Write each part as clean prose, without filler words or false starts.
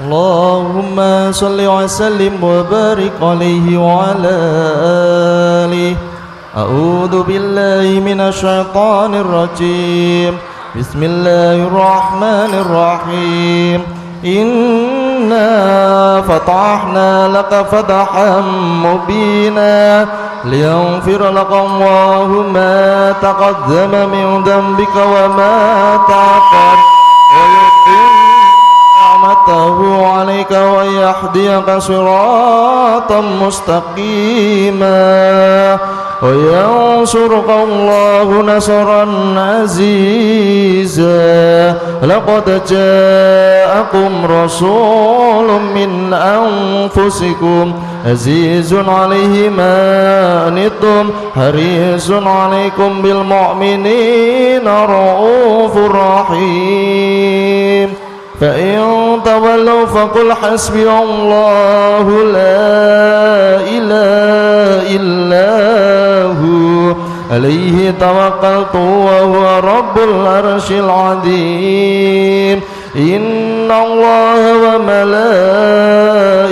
اللهم صل وسلم وبارك عليه وعلى آله. أعوذ بالله من الشيطان الرجيم. بسم الله الرحمن الرحيم. إنا فتحنا لك فتحا مبينا ليغفر لك الله ما تقدم من ذنبك وما تأخر ويتم نعمته عليك ويهديك صراطا مستقيما وينصرك الله نصرا عزيزا. لقد جاءكم رسول من أنفسكم عزيز عليه ما عنتم حريص عليكم بالمؤمنين رؤوف رحيم. فإن تولوا فقل حسبي الله لا إله إلا هو عليه توكلت وهو رب العرش العظيم. إن الله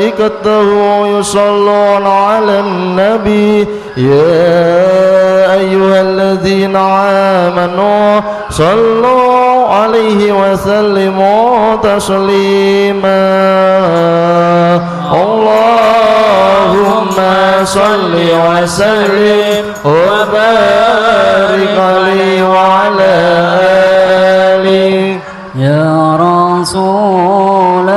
وملائكته يصلون على النبي يا أيها الذين آمنوا صلوا عليه وسلموا تسليما. اللهم صل وسلم وبارك عليه وعلى آله. يا رسول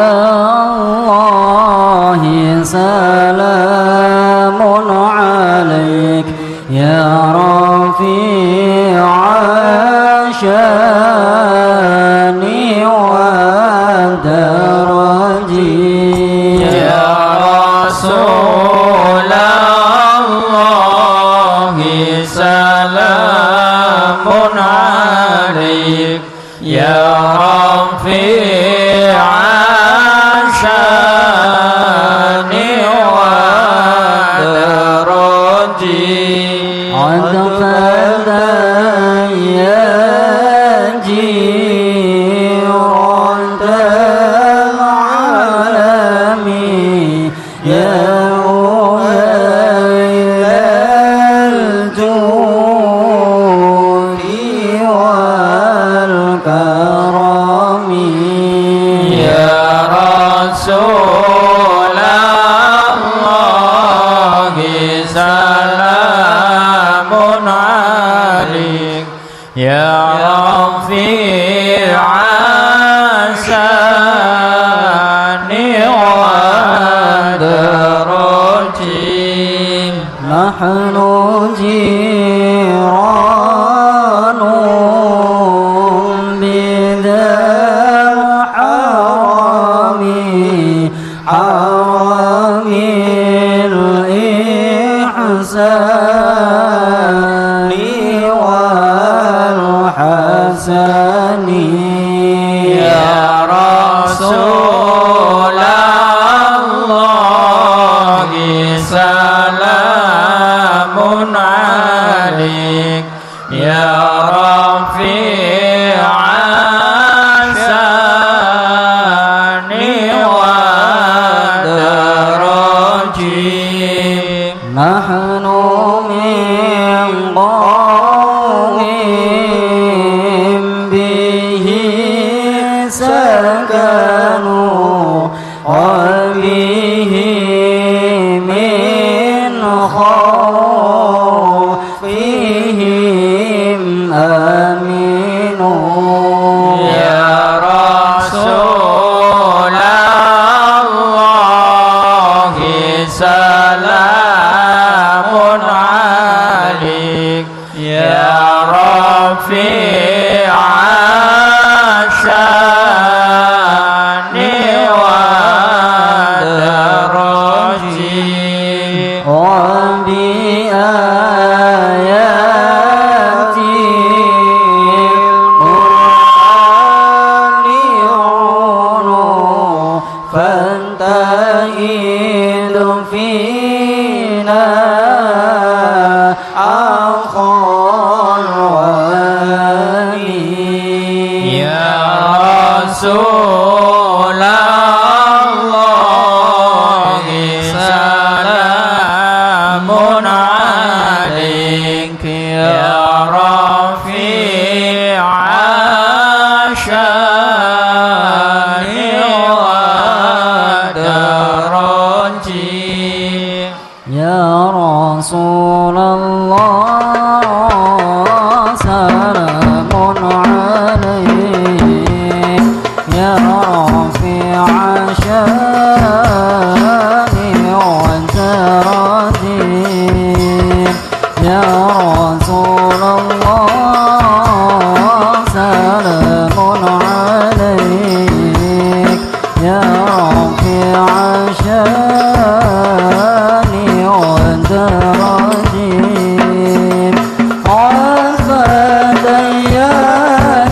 الله سلام عليك يا رفيع شاني ودرجي. يا رسول الله سلام عليك يا رفيع شاني ودرجي. عطف يجي رد العالمين يا أهيل الجود والكرم. يا رسول الله سلام عليك يا رفيع شاني ودرجي. نحن جيران بذا الحرم حرم الإحسان والحسن. يا رسول الله سلام عليك يا رفيع شاني ودرجي. نحن من قوم به سكنوا وبه من خوفهم آمنوا. يا رسول الله سلام عليك يا رفيع شاني ودرجي. وبآيات القرآن يعونوا فانتهد فينا أخا الولي. يا رسول الله عشاني وانت راضي يا رسول الله سلام عليك يا ربي عشاني وانت راضي عفدا يا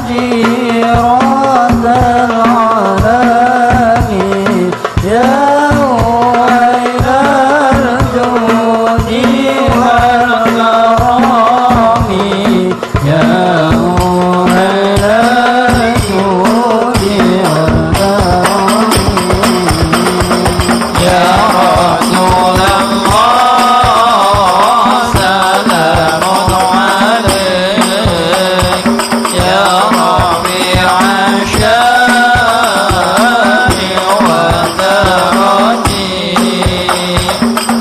جيران العالم يا ويل الجود والكرم يا ويل الجود والكرم يا رسول الله سلام عليك يا ربيع الشام ودرجي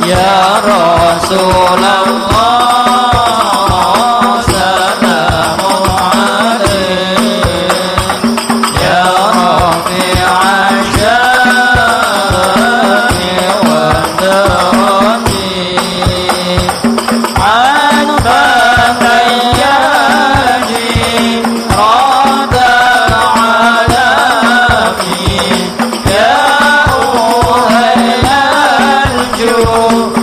يا رسول الله سلام عليك يا ربيع الشام ودرجي عن فتياجي راد العالمي يا أهل الجود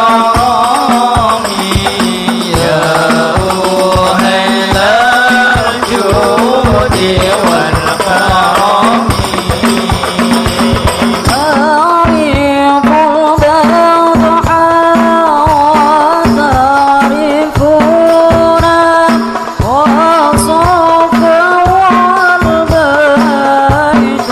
والكرم يا أهل الجود والكرم أعرف بالضحى وتعرفون وصف والبيت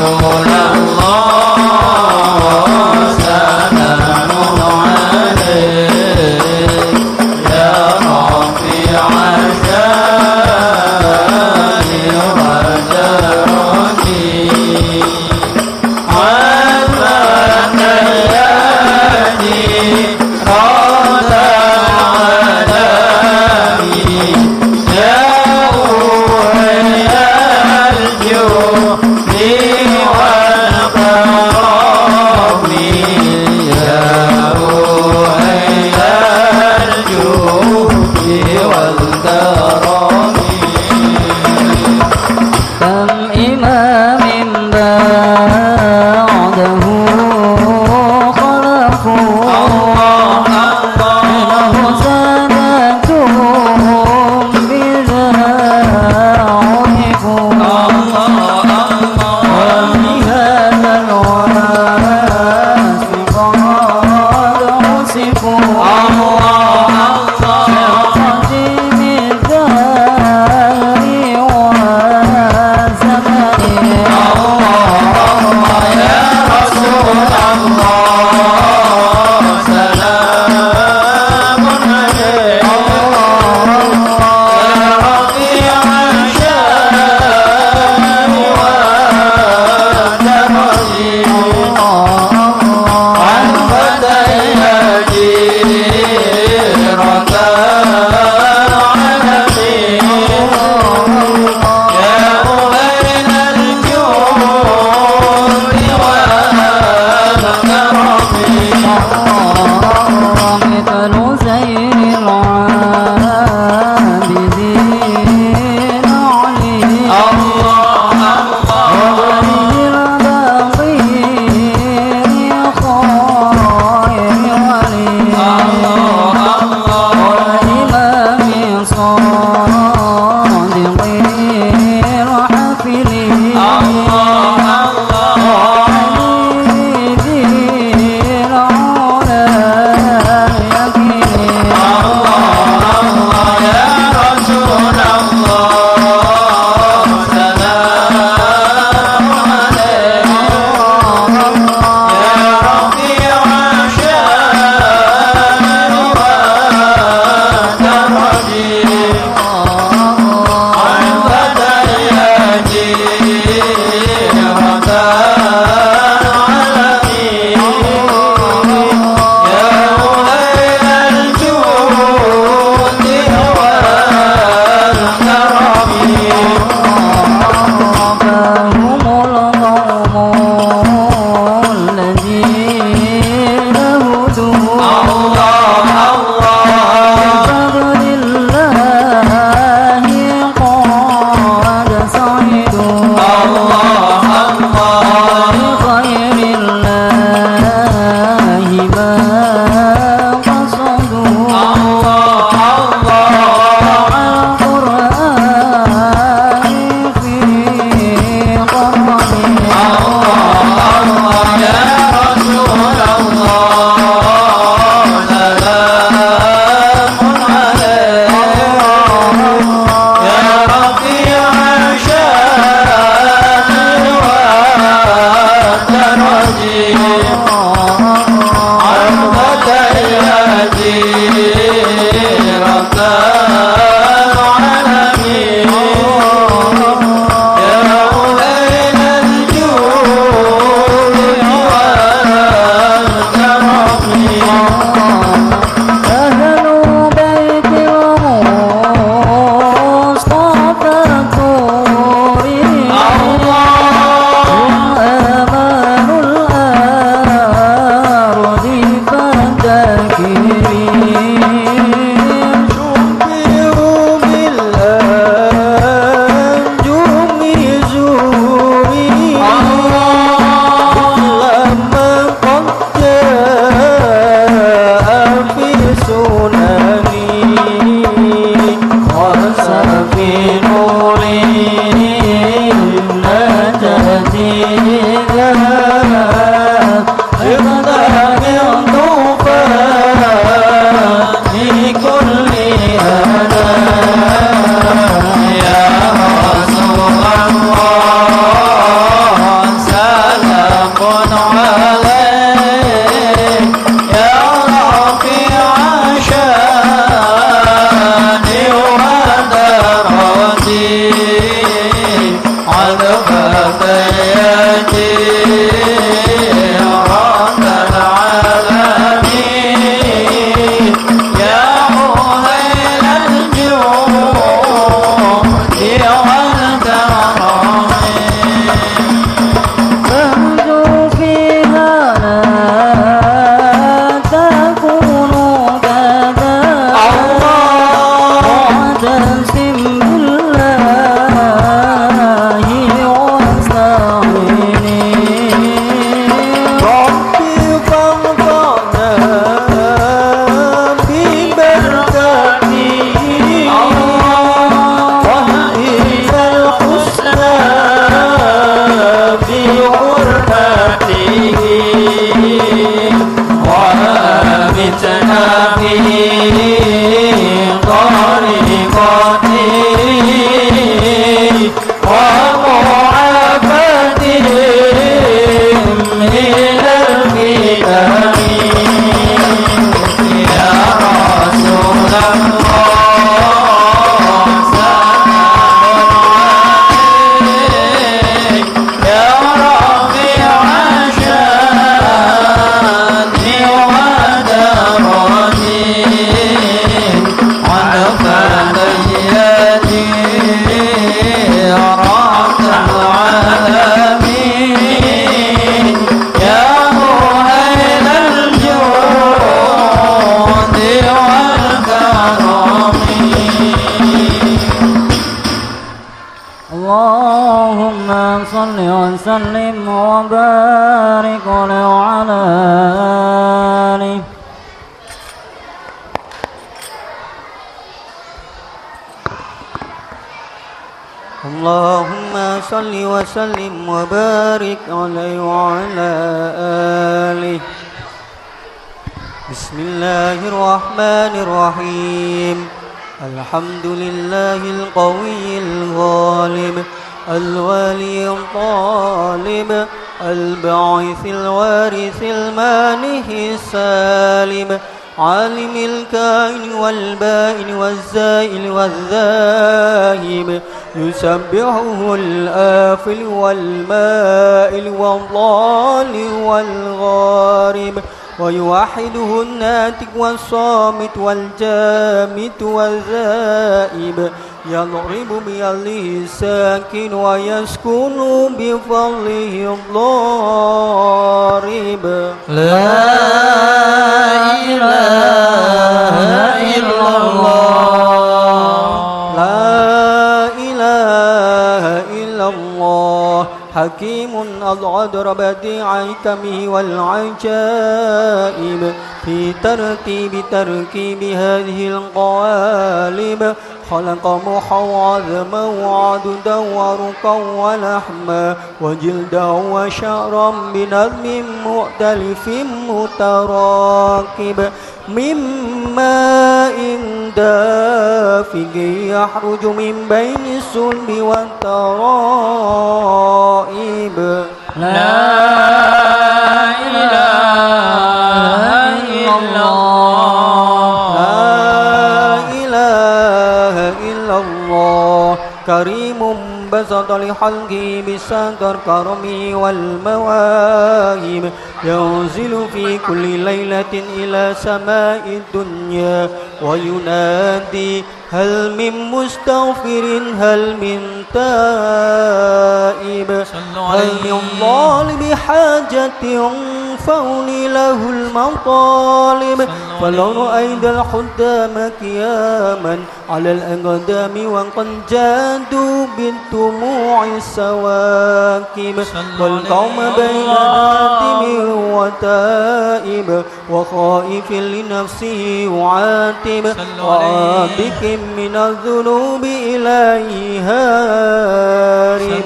رسول الله سلام عليك يا رفيع الشان والدرجات كم إمام بعده خلفوا منه سادتهم بذا عرفوا وبهذا الواسف قد وصفوا قديم الدهر والزمن سيدي رب العالمين يا مهيل الجود والكرم فامضوا فيها لا تكونوا كذا واعتصم بالله واستعيني ربي فانفعنا ببركاته وهي الحسنى بحرمته ومتنا في طريقته ومعافاتهم إلى القدم يا رسول الله سلام عليك يا رفيع شاني ودرجي عنفا بيدي رب العالمين يا مهيل الجود والكرم اللهم صل وسلم وبارك عليه وعلى آله اللهم صل وسلم وبارك عليه وعلى آله بسم الله الرحمن الرحيم الحمد لله القوي الغالب الولي الطالب الباعث الوارث المانه السالم عالم الكائن والبائن والزائل والذاهب يسبحه الآفل والمائل والضال والغارب ويوحده الناتق والصامت والجامد والذائب يضرب بيده الساكن ويسكن بفضله الضارب لا إله إلا الله لا إله إلا الله حكيم أضعدر بديع حكمه والعجائب في تركيب هذه القوالب خلق موحى وعظما وعددا ورقا ولحما وجلدا وشعرا بنظم مؤتلف متراكب من ماء دافق يخرج من بين الصلب والترائب لا إله إلا الله لا إله إلا الله كريم بسط لخلقه بسطر كرمه والمواهب ينزل في كل ليلة إلى سماء الدنيا وينادي هل من مستغفر هل من تائب هل من ظالم حاجة فأولي له المطالب فلو رأيت الخدام قياما على الأقدام وقد جادوا بالدموع السواكب والقوم بين آدم وتائب وخائف لنفسه وعاتب وعابك من الذنوب إليه هارب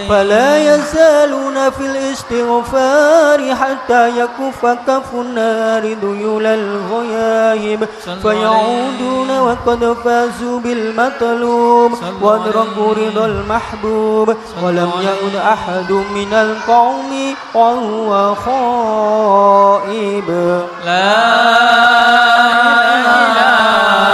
فلا يزالون في الاستغفار حتى يكف كف النار ذيول الغياهب فيعودون وقد فازوا بالمطلوب وادركوا رضا المحبوب ولم يعد أحد من القوم وهو خائب لا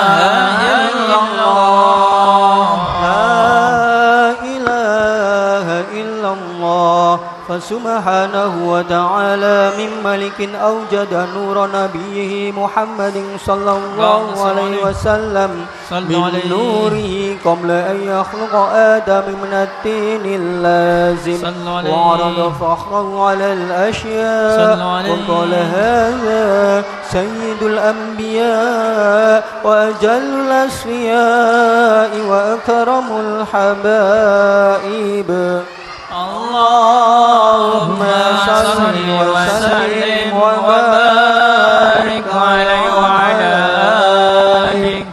إله إلا الله لا إله إلا الله الله فسبحانه وتعالى من ملك أوجد نور نبيه محمد صلى الله عليه وسلم من نوره قبل أن يخلق آدم من التين اللازم وعرض فخره على الأشياء وقال هذا سيد الأنبياء وأجل الأسفياء وأكرم الحبائب اللهم صل وسلم وبارك عليه وعلى آله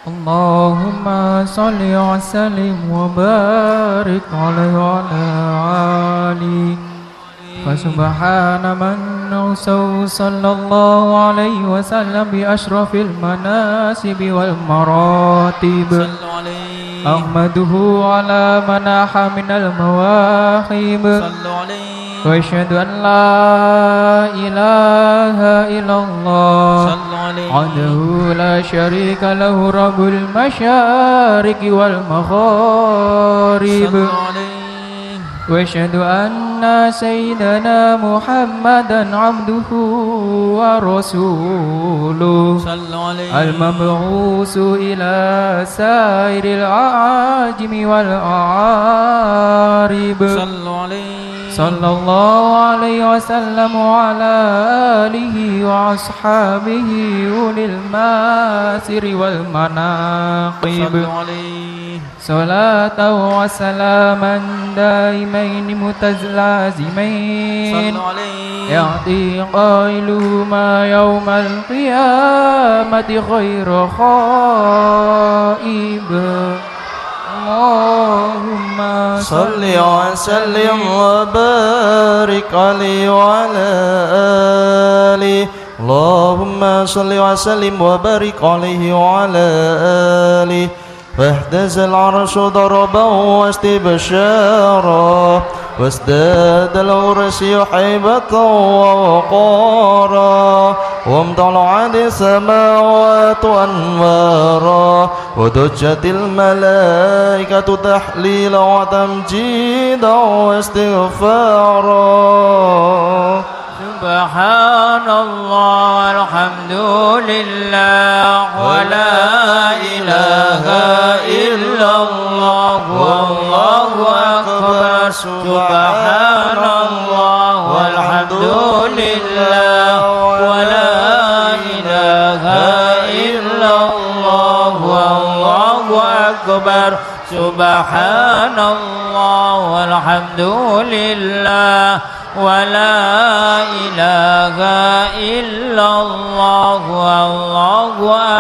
اللهم صل وسلم وبارك عليه وعلى آله فسبحان من نوسه صلى الله عليه وسلم بأشرف المناسب والمراتب أحمده على مناح من المواهب وأشهد أن لا إله إلا الله وحده لا شريك له رب المشارق والمغارب وأشهد أن سيدنا محمدا عبده ورسوله المبعوث إلى سائر الأعاجم والأعارب صلى الله عليه وسلم وعلى آله وأصحابه أولي المآثر والمناقب صلاة وسلاما دائمين متلازمين يعطي قائلهما يوم القيامة خير خائب اللهم صل وسلم وبارك عليه وعلى آله اللهم صل وسلم وبارك عليه وعلى آله فاهتز العرش ضربا واستبشارا وازداد العرش حيبة ووقارا وامتلأت السماوات أنوارا ودجت الملائكة تحليلا وتمجيدا واستغفارا سبحان الله الحمد لله ولا إله إلا الله والله أكبر سبحان الله والحمد لله ولا إله إلا الله والله أكبر سبحان الله والحمد لله ولا إله إلا الله والله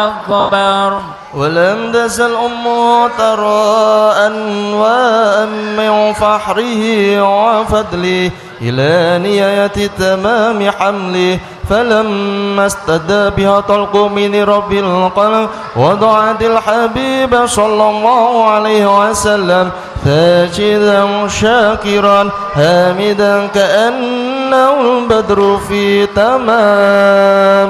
أكبر ولم تزل أمه ترى أنواء من فحره وفضله إلى نهاية تمام حمله فلما استدى بها طلق من رب القلب وضعت الحبيب صلى الله عليه وسلم ساجدا شاكرا حامدا كأنه البدر في تمام